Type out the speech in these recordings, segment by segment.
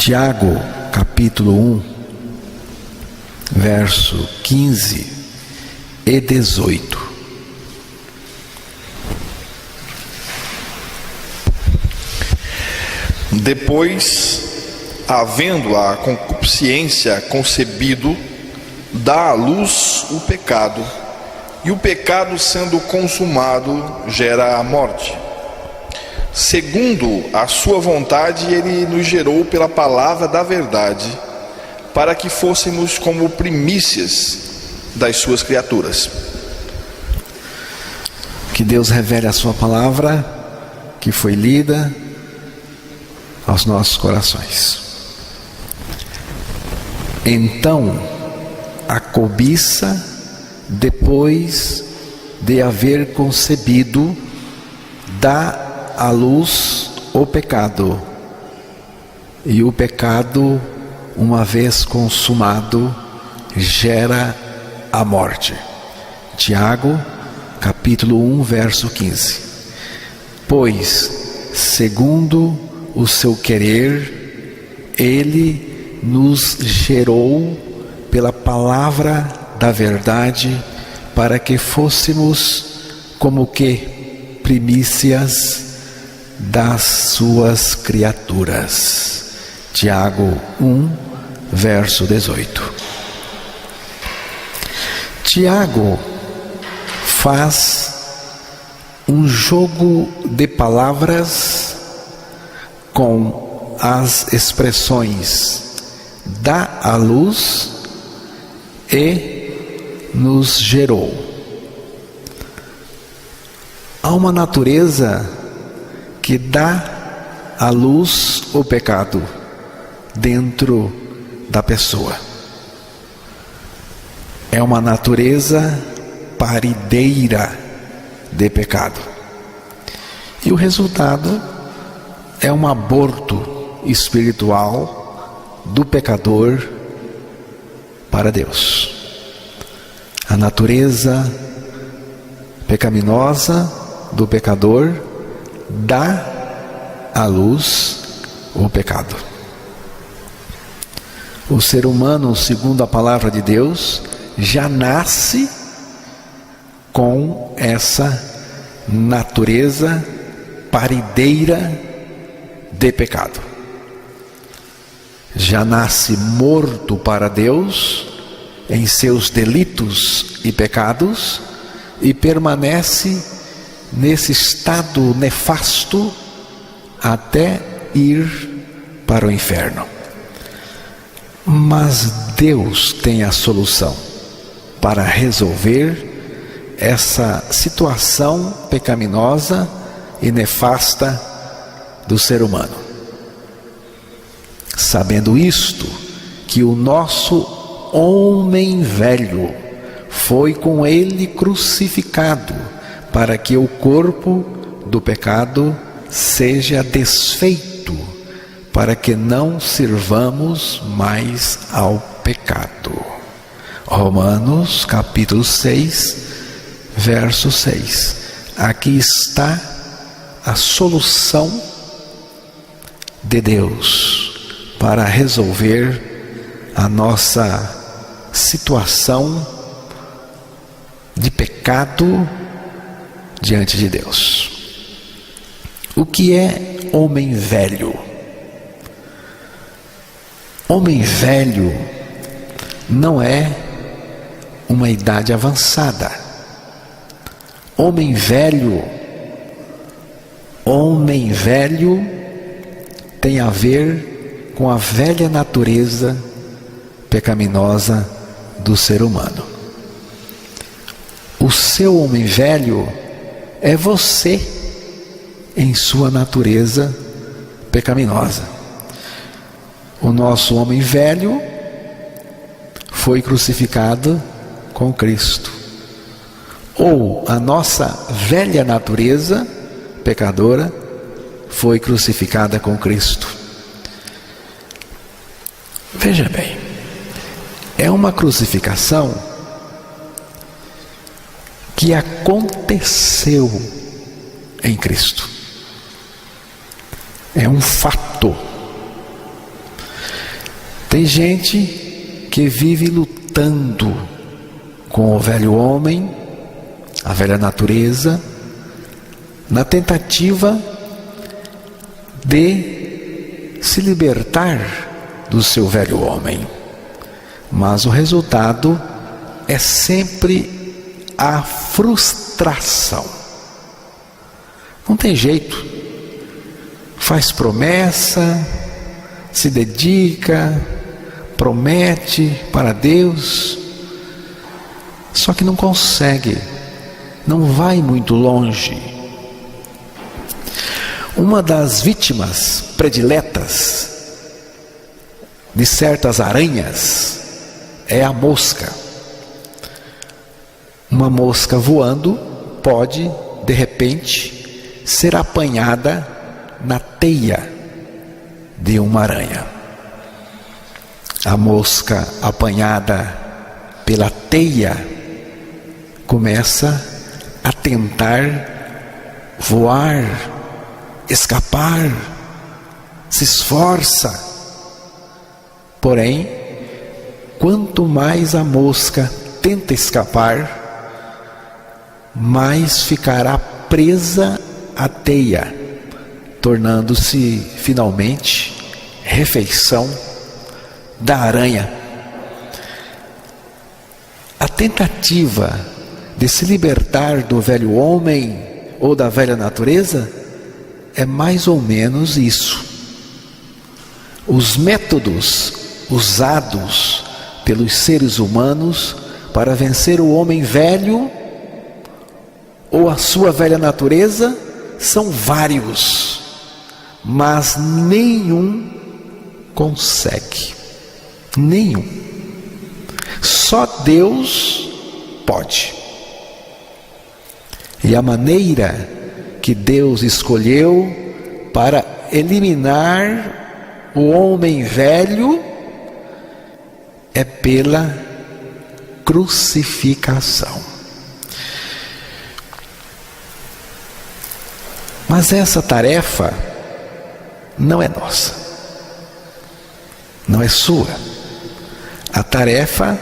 Tiago, capítulo 1, verso 15 e 18. Depois, havendo a concupiscência concebido, dá à luz o pecado, e o pecado, sendo consumado, gera a morte. Segundo a sua vontade, ele nos gerou pela palavra da verdade, para que fôssemos como primícias das suas criaturas. Que Deus revele a sua palavra, que foi lida, aos nossos corações. Então, a cobiça, depois de haver concebido, dá à luz o pecado, e o pecado, uma vez consumado, gera a morte. Tiago, capítulo 1, verso 15. Pois, segundo o seu querer, ele nos gerou pela palavra da verdade, para que fôssemos como que primícias das suas criaturas. Tiago 1, verso 18. Tiago faz um jogo de palavras com as expressões dá à luz e nos gerou. Há uma natureza que dá à luz o pecado dentro da pessoa. É uma natureza parideira de pecado. E o resultado é um aborto espiritual do pecador para Deus. A natureza pecaminosa do pecador dá à luz o pecado. O ser humano, segundo a palavra de Deus, já nasce com essa natureza parideira de pecado. Já nasce morto para Deus em seus delitos e pecados e permanece nesse estado nefasto até ir para o inferno. Mas Deus tem a solução para resolver essa situação pecaminosa e nefasta do ser humano. Sabendo isto, que o nosso homem velho foi com ele crucificado, para que o corpo do pecado seja desfeito, para que não sirvamos mais ao pecado. Romanos capítulo 6, verso 6. Aqui está a solução de Deus para resolver a nossa situação de pecado diante de Deus. O que é homem velho? Homem velho não é uma idade avançada. Homem velho tem a ver com a velha natureza pecaminosa do ser humano. O seu homem velho é você em sua natureza pecaminosa. O nosso homem velho foi crucificado com Cristo. Ou a nossa velha natureza pecadora foi crucificada com Cristo. Veja bem, é uma crucificação que aconteceu em Cristo. É um fato. Tem gente que vive lutando com o velho homem, a velha natureza, na tentativa de se libertar do seu velho homem. Mas o resultado é sempre a frustração. Não tem jeito. Faz promessa, se dedica, promete para Deus, só que não consegue, não vai muito longe. Uma das vítimas prediletas de certas aranhas é a mosca. Uma mosca voando pode, de repente, ser apanhada na teia de uma aranha. A mosca apanhada pela teia começa a tentar voar, escapar, se esforça. Porém, quanto mais a mosca tenta escapar, mais ficará presa à teia, tornando-se finalmente refeição da aranha. A tentativa de se libertar do velho homem ou da velha natureza é mais ou menos isso. Os métodos usados pelos seres humanos para vencer o homem velho ou a sua velha natureza são vários, mas nenhum consegue. Nenhum. Só Deus pode. E a maneira que Deus escolheu para eliminar o homem velho é pela crucificação. Mas essa tarefa não é nossa, não é sua. A tarefa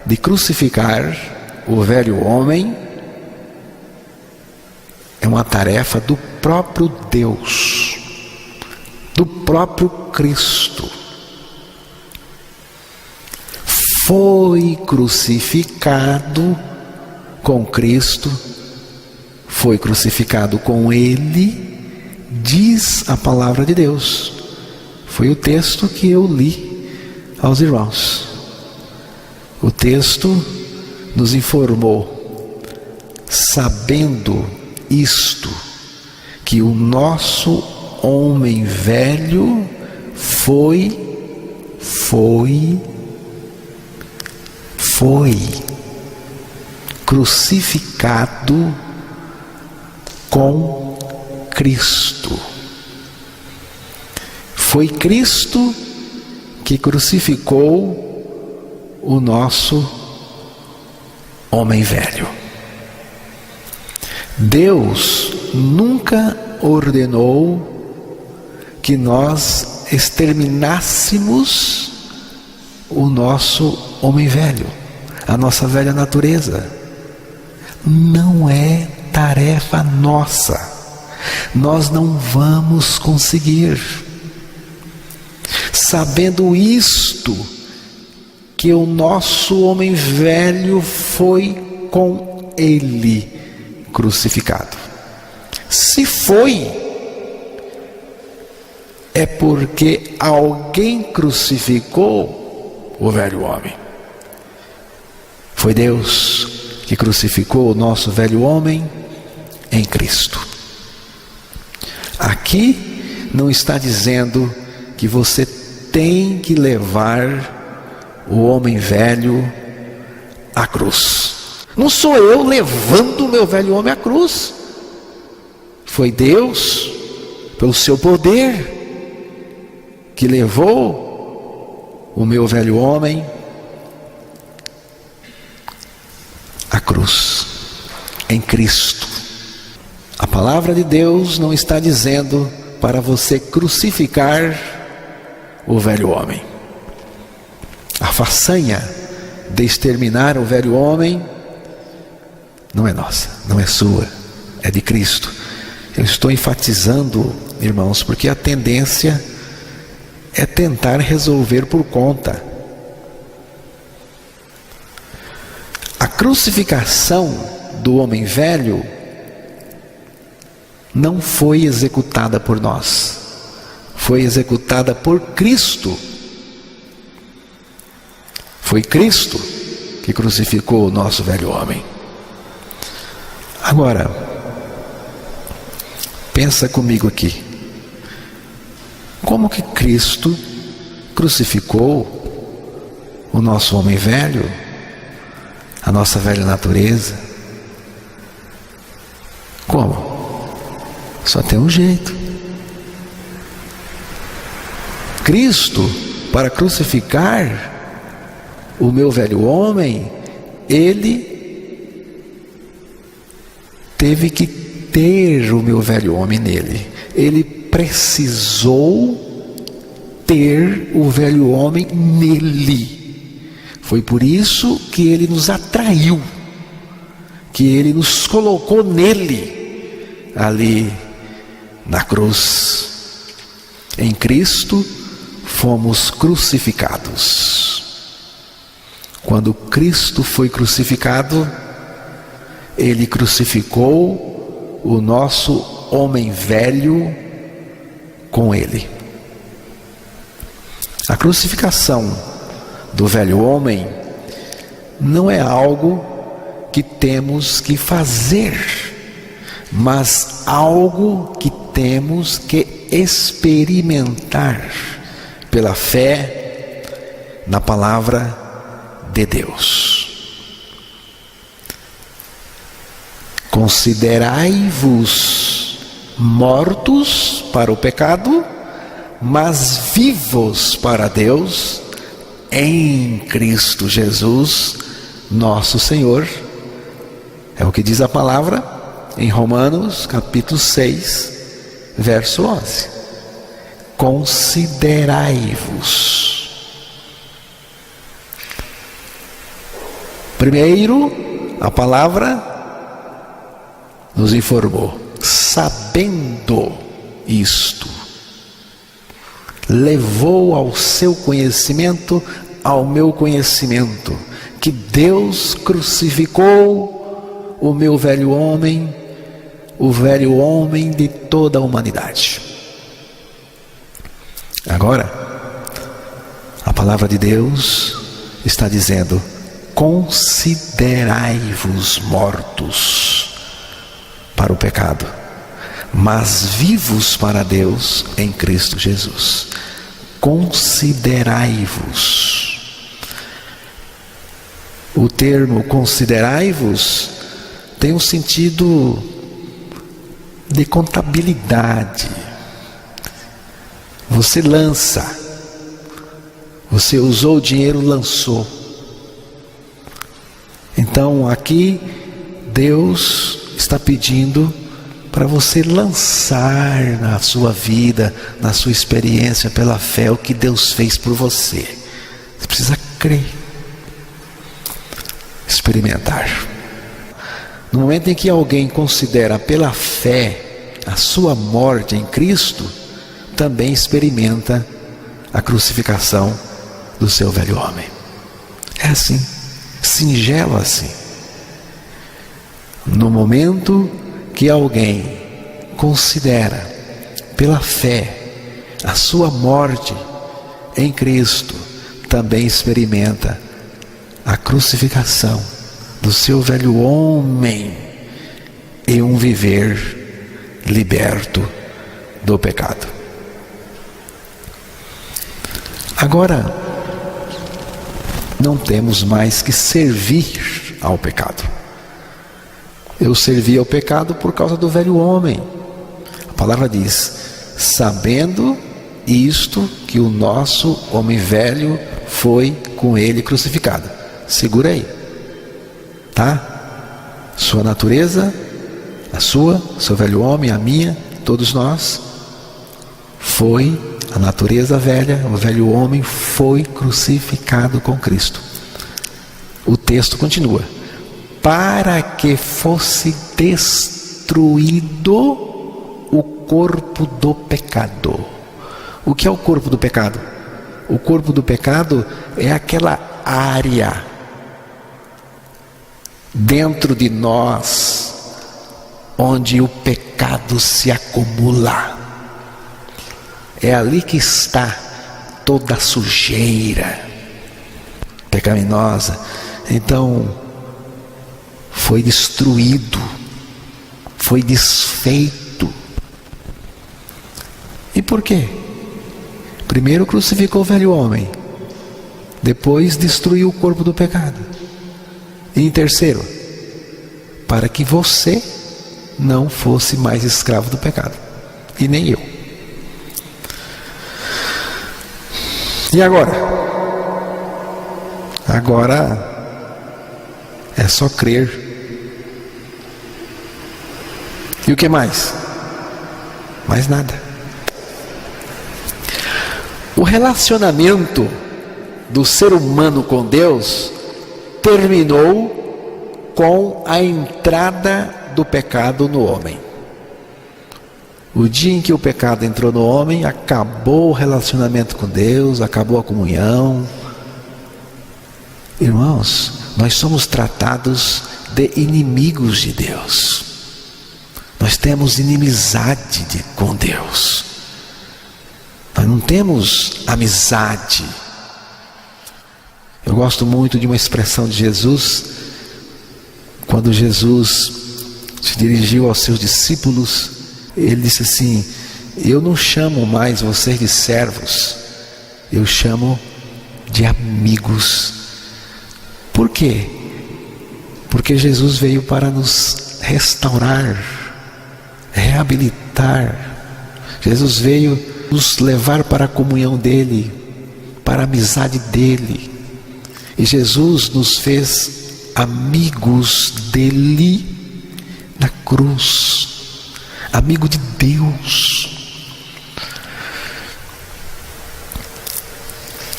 de crucificar o velho homem é uma tarefa do próprio Deus, do próprio Cristo. Foi crucificado com Cristo, foi crucificado com Ele, diz a palavra de Deus. Foi o texto que eu li aos irmãos. O texto nos informou, sabendo isto, que o nosso homem velho foi crucificado com Cristo. Foi Cristo que crucificou o nosso homem velho. Deus nunca ordenou que nós exterminássemos o nosso homem velho, a nossa velha natureza. Não é tarefa nossa. Nós não vamos conseguir. Sabendo isto, que o nosso homem velho foi com Ele crucificado. Se foi, é porque alguém crucificou o velho homem. Foi Deus que crucificou o nosso velho homem em Cristo. Aqui não está dizendo que você tem que levar o homem velho à cruz. Não sou eu levando o meu velho homem à cruz. Foi Deus, pelo seu poder, que levou o meu velho homem à cruz, em Cristo. A palavra de Deus não está dizendo para você crucificar o velho homem. A façanha de exterminar o velho homem não é nossa, não é sua, é de Cristo. Eu estou enfatizando, irmãos, porque a tendência é tentar resolver por conta. A crucificação do homem velho não foi executada por nós, foi executada por Cristo. Foi Cristo que crucificou o nosso velho homem. Agora, pensa comigo aqui. Como que Cristo crucificou o nosso homem velho, a nossa velha natureza? Como? Só tem um jeito. Cristo, para crucificar o meu velho homem, ele teve que ter o meu velho homem nele. Ele precisou ter o velho homem nele. Foi por isso que ele nos atraiu, que ele nos colocou nele, ali na cruz. Em Cristo fomos crucificados. Quando Cristo foi crucificado, ele crucificou o nosso homem velho com ele. A crucificação do velho homem não é algo que temos que fazer, mas algo que temos que experimentar pela fé na palavra de Deus. Considerai-vos mortos para o pecado, mas vivos para Deus em Cristo Jesus, nosso Senhor. É o que diz a palavra em Romanos capítulo 6, verso 11. Considerai-vos. Primeiro, a palavra nos informou, sabendo isto, levou ao seu conhecimento, ao meu conhecimento, que Deus crucificou o meu velho homem, o velho homem de toda a humanidade. Agora, a palavra de Deus está dizendo: considerai-vos mortos para o pecado, mas vivos para Deus em Cristo Jesus. Considerai-vos. O termo considerai-vos tem um sentido de contabilidade. Você lança, você usou o dinheiro, lançou. Então aqui Deus está pedindo para você lançar na sua vida, na sua experiência pela fé, o que Deus fez por você. Você precisa crer, experimentar. No momento em que alguém considera pela fé a sua morte em Cristo, também experimenta a crucificação do seu velho homem. É assim, singelo assim. No momento que alguém considera pela fé a sua morte em Cristo, também experimenta a crucificação do seu velho homem e um viver liberto do pecado. Agora, não temos mais que servir ao pecado. Eu servi ao pecado por causa do velho homem. A palavra diz: sabendo isto, que o nosso homem velho foi com ele crucificado. Segura aí, tá? Sua natureza, a sua, seu velho homem, a minha, todos nós, foi A natureza velha, o velho homem, foi crucificado com Cristo. O texto continua: para que fosse destruído o corpo do pecado. O que é o corpo do pecado? O corpo do pecado é aquela área dentro de nós onde o pecado se acumula. É ali que está toda a sujeira pecaminosa. Então, foi destruído, foi desfeito. E por quê? Primeiro crucificou o velho homem, depois destruiu o corpo do pecado. E em terceiro, para que você não fosse mais escravo do pecado, e nem eu. E agora? Agora é só crer. E o que mais? Mais nada. O relacionamento do ser humano com Deus terminou com a entrada do pecado no homem. O dia em que o pecado entrou no homem, acabou o relacionamento com Deus, acabou a comunhão. Irmãos, nós somos tratados de inimigos de Deus. Nós temos inimizade com Deus. Nós não temos amizade. Eu gosto muito de uma expressão de Jesus, quando Jesus se dirigiu aos seus discípulos. Ele disse assim: eu não chamo mais vocês de servos, eu chamo de amigos. Por quê? Porque Jesus veio para nos restaurar, reabilitar. Jesus veio nos levar para a comunhão dele, para a amizade dele. E Jesus nos fez amigos dele na cruz. Amigo de Deus.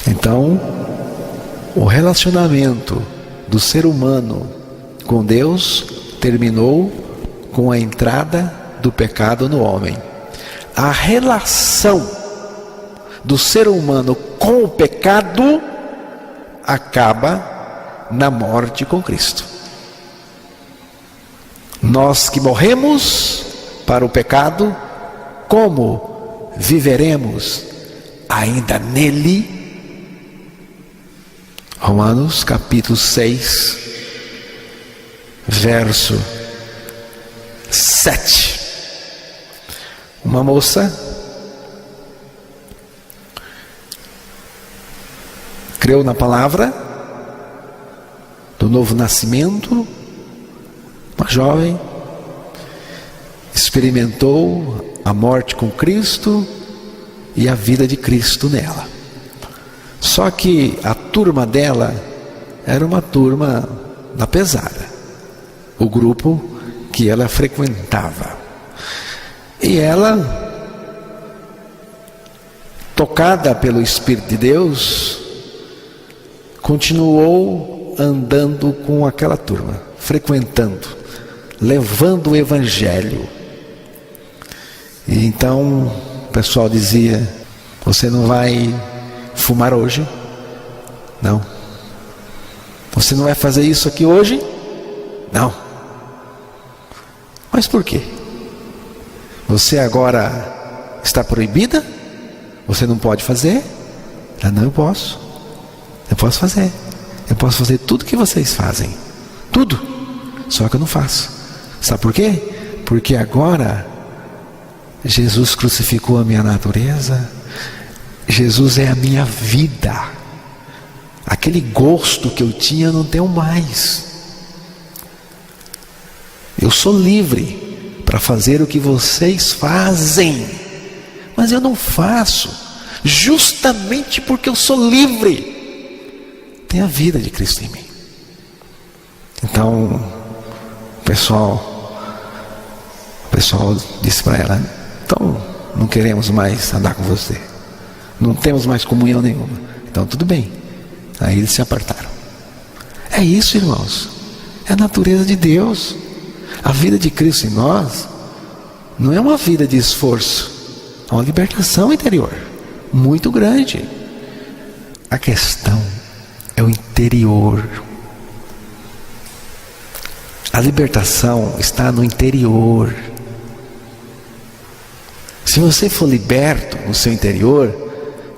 Então, o relacionamento do ser humano com Deus terminou com a entrada do pecado no homem. A relação do ser humano com o pecado acaba na morte com Cristo. Nós que morremos para o pecado, como viveremos ainda nele? Romanos capítulo 6, verso 7. Uma moça creu na palavra do novo nascimento, uma jovem, experimentou a morte com Cristo e a vida de Cristo nela. Só que a turma dela era uma turma da pesada, o grupo que ela frequentava. E ela, tocada pelo Espírito de Deus, continuou andando com aquela turma, frequentando, levando o Evangelho. E então o pessoal dizia: você não vai fumar hoje? Não. Você não vai fazer isso aqui hoje? Não. Mas por quê? Você agora está proibida? Você não pode fazer? Ah, não, eu posso. Eu posso fazer. Eu posso fazer tudo que vocês fazem. Tudo. Só que eu não faço. Sabe por quê? Porque agora Jesus crucificou a minha natureza. Jesus é a minha vida. Aquele gosto que eu tinha eu não tenho mais. Eu sou livre para fazer o que vocês fazem, mas eu não faço, justamente porque eu sou livre. Tem a vida de Cristo em mim. Então o pessoal disse para ela: então não queremos mais andar com você. Não temos mais comunhão nenhuma. Então tudo bem. Aí eles se apartaram. É isso, irmãos. É a natureza de Deus. A vida de Cristo em nós não é uma vida de esforço. É uma libertação interior muito grande. A questão é o interior. A libertação está no interior. Se você for liberto no seu interior,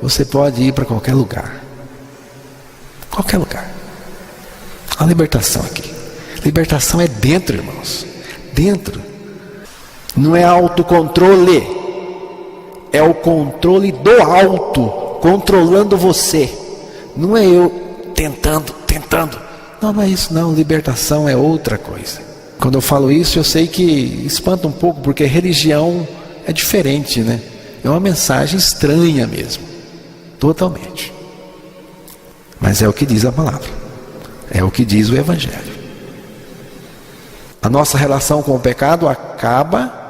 você pode ir para qualquer lugar. Qualquer lugar. A libertação aqui. Libertação é dentro, irmãos. Dentro. Não é autocontrole. É o controle do alto, controlando você. Não é eu tentando. Não é isso não. Libertação é outra coisa. Quando eu falo isso, eu sei que espanta um pouco, porque religião é diferente, né? É uma mensagem estranha mesmo. Totalmente. Mas é o que diz a palavra. É o que diz o Evangelho. A nossa relação com o pecado acaba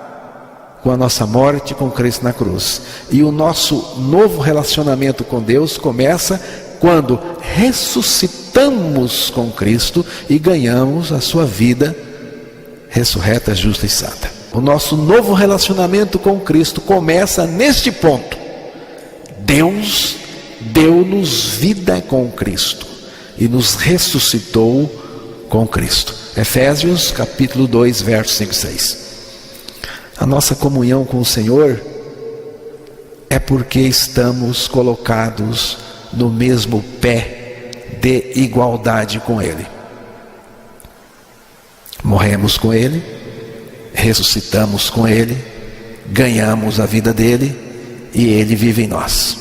com a nossa morte com Cristo na cruz. E o nosso novo relacionamento com Deus começa quando ressuscitamos com Cristo e ganhamos a sua vida ressurreta, justa e santa. O nosso novo relacionamento com Cristo começa neste ponto. Deus deu-nos vida com Cristo e nos ressuscitou com Cristo. Efésios capítulo 2, versos 5 e 6. A nossa comunhão com o Senhor é porque estamos colocados no mesmo pé de igualdade com Ele. Morremos com Ele, ressuscitamos com Ele, ganhamos a vida dele e Ele vive em nós.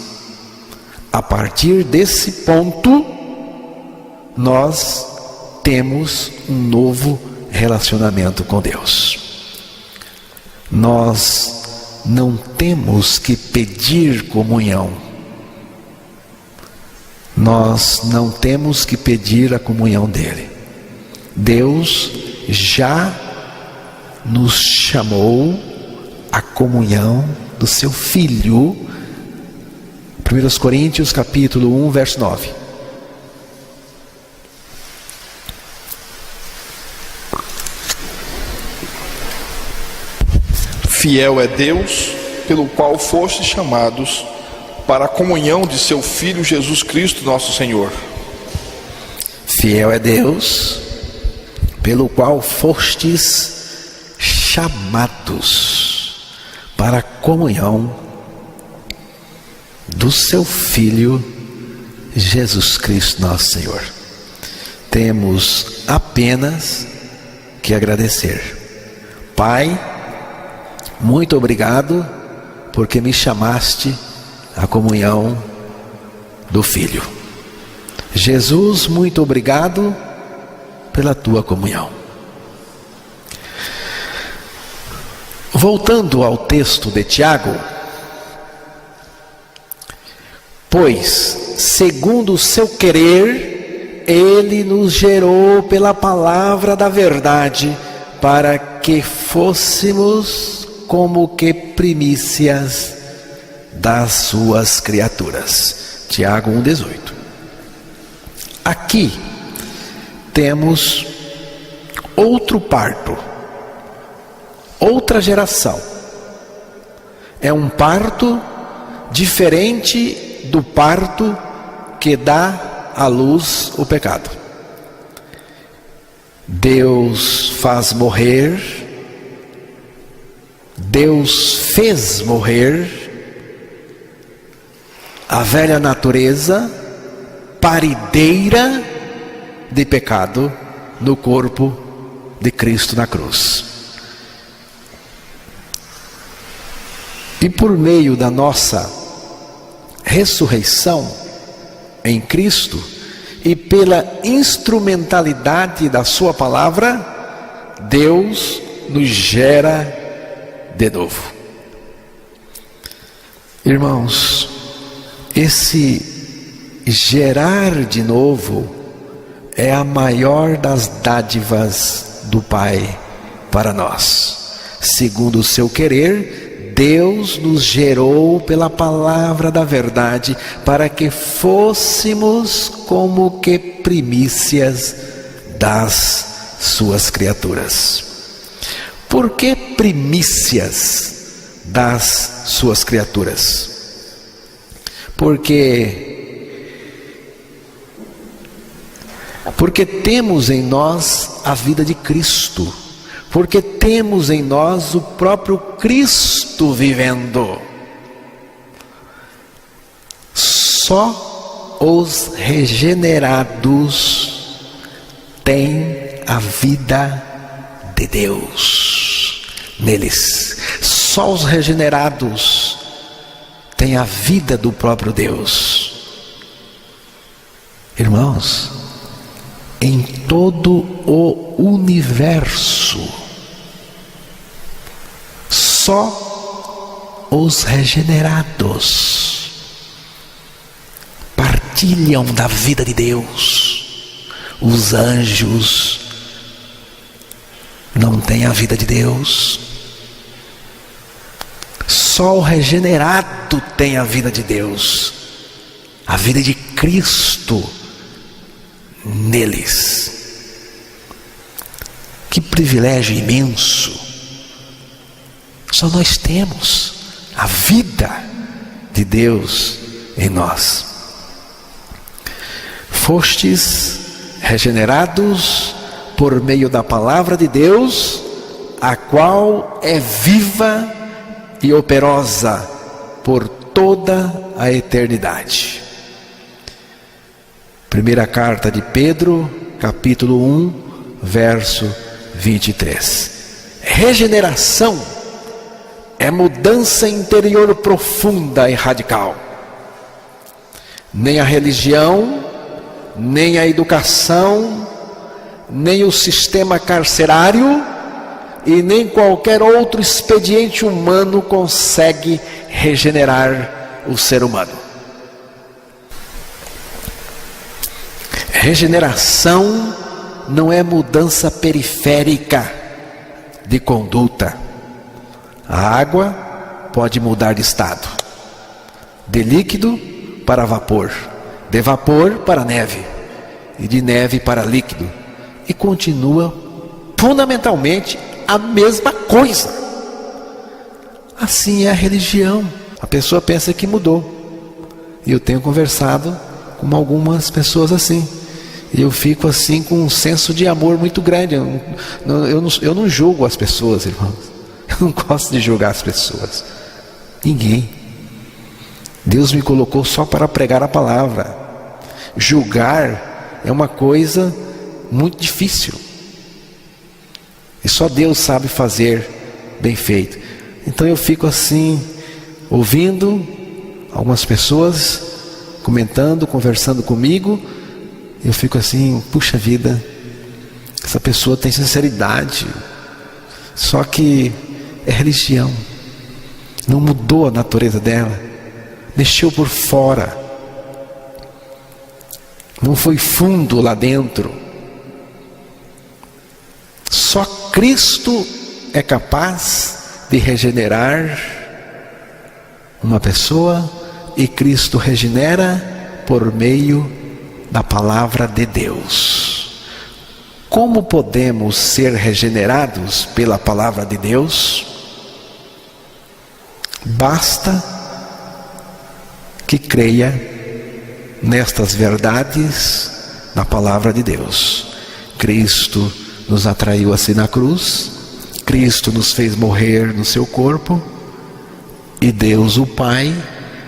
A partir desse ponto, nós temos um novo relacionamento com Deus. Nós não temos que pedir comunhão. Nós não temos que pedir a comunhão dele. Deus já nos chamou à comunhão do seu Filho. 1 Coríntios capítulo 1, verso 9. Fiel é Deus, pelo qual fostes chamados para a comunhão de seu Filho Jesus Cristo, nosso Senhor. Fiel é Deus, pelo qual fostes chamados para a comunhão do seu Filho Jesus Cristo, nosso Senhor. Temos apenas que agradecer. Pai, muito obrigado, porque me chamaste à comunhão do Filho. Jesus, muito obrigado pela tua comunhão. Voltando ao texto de Tiago, pois, segundo o seu querer, Ele nos gerou pela palavra da verdade, para que fôssemos como que primícias das suas criaturas. Tiago 1,18. Aqui temos outro parto, outra geração. É um parto diferente do parto que dá à luz o pecado. Deus faz morrer, Deus fez morrer a velha natureza parideira de pecado no corpo de Cristo na cruz. E por meio da nossa ressurreição em Cristo e pela instrumentalidade da sua palavra, Deus nos gera de novo. Irmãos, esse gerar de novo é a maior das dádivas do Pai para nós. Segundo o seu querer, Deus nos gerou pela palavra da verdade para que fôssemos como que primícias das suas criaturas. Por que primícias das suas criaturas? Porque temos em nós a vida de Cristo, porque temos em nós o próprio Cristo vivendo. Só os regenerados têm a vida de Deus neles. Só os regenerados têm a vida do próprio Deus. Irmãos, em todo o universo, só os regenerados partilham da vida de Deus. Os anjos não têm a vida de Deus. Só o regenerado tem a vida de Deus, a vida de Cristo neles. Que privilégio imenso! Só nós temos a vida de Deus em nós. Fostes regenerados por meio da palavra de Deus, a qual é viva e operosa por toda a eternidade. Primeira carta de Pedro, capítulo 1, verso 23. Regeneração é mudança interior profunda e radical. Nem a religião, nem a educação, nem o sistema carcerário e nem qualquer outro expediente humano consegue regenerar o ser humano. Regeneração não é mudança periférica de conduta. A água pode mudar de estado, de líquido para vapor, de vapor para neve, e de neve para líquido, e continua fundamentalmente a mesma coisa. Assim é a religião. A pessoa pensa que mudou, e eu tenho conversado com algumas pessoas assim, e eu fico assim com um senso de amor muito grande. Eu não julgo as pessoas, irmãos. Eu não gosto de julgar as pessoas. Ninguém. Deus me colocou só para pregar a palavra. Julgar é uma coisa muito difícil. E só Deus sabe fazer bem feito. Então eu fico assim, ouvindo algumas pessoas comentando, conversando comigo. Eu fico assim, puxa vida, essa pessoa tem sinceridade. Só que é religião. Não mudou a natureza dela. Deixou por fora. Não foi fundo lá dentro. Só Cristo é capaz de regenerar uma pessoa, e Cristo regenera por meio da palavra de Deus. Como podemos ser regenerados pela palavra de Deus? Basta que creia nestas verdades da palavra de Deus. Cristo nos atraiu assim na cruz, Cristo nos fez morrer no seu corpo, e Deus o Pai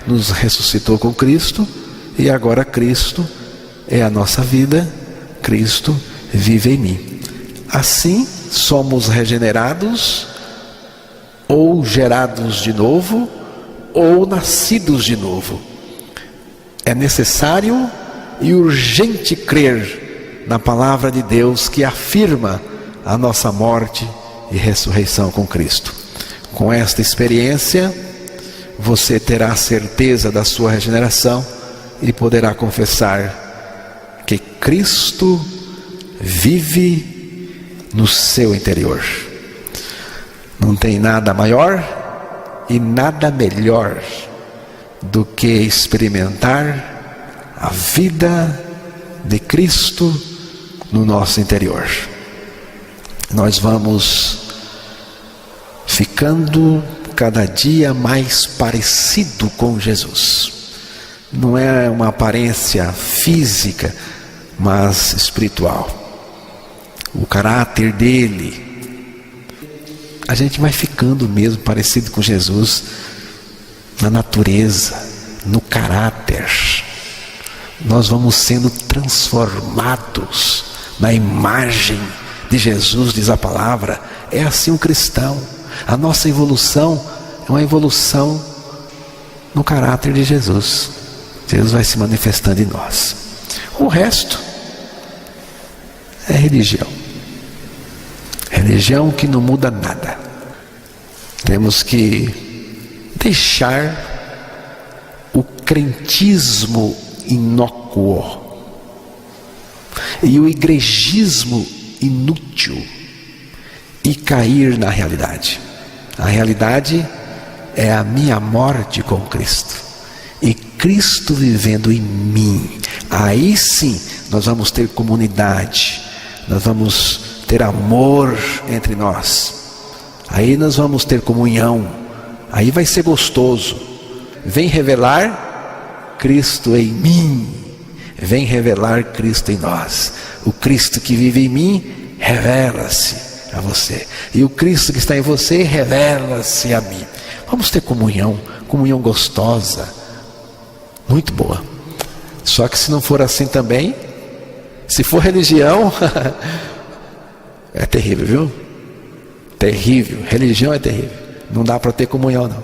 nos ressuscitou com Cristo, e agora Cristo é a nossa vida, Cristo vive em mim. Assim somos regenerados, ou gerados de novo, ou nascidos de novo. É necessário e urgente crer na palavra de Deus que afirma a nossa morte e ressurreição com Cristo. Com esta experiência, você terá certeza da sua regeneração e poderá confessar que Cristo vive no seu interior. Não tem nada maior e nada melhor do que experimentar a vida de Cristo no nosso interior. Nós vamos ficando cada dia mais parecido com Jesus. Não é uma aparência física, mas espiritual. O caráter dele, a gente vai ficando mesmo parecido com Jesus na natureza, no caráter. Nós vamos sendo transformados na imagem de Jesus, diz a palavra. É assim um cristão. A nossa evolução é uma evolução no caráter de Jesus. Jesus vai se manifestando em nós. O resto é religião. Religião que não muda nada. Temos que deixar o crentismo inócuo e o igrejismo inútil e cair na realidade. A realidade é a minha morte com Cristo e Cristo vivendo em mim. Aí sim nós vamos ter comunidade, nós vamos ter amor entre nós, aí nós vamos ter comunhão, aí vai ser gostoso. Vem revelar Cristo em mim, vem revelar Cristo em nós. O Cristo que vive em mim revela-se a você, e o Cristo que está em você revela-se a mim. Vamos ter comunhão, comunhão gostosa, muito boa. Só que se não for assim também, se for religião, é terrível, viu? Terrível, religião é terrível. Não dá para ter comunhão não.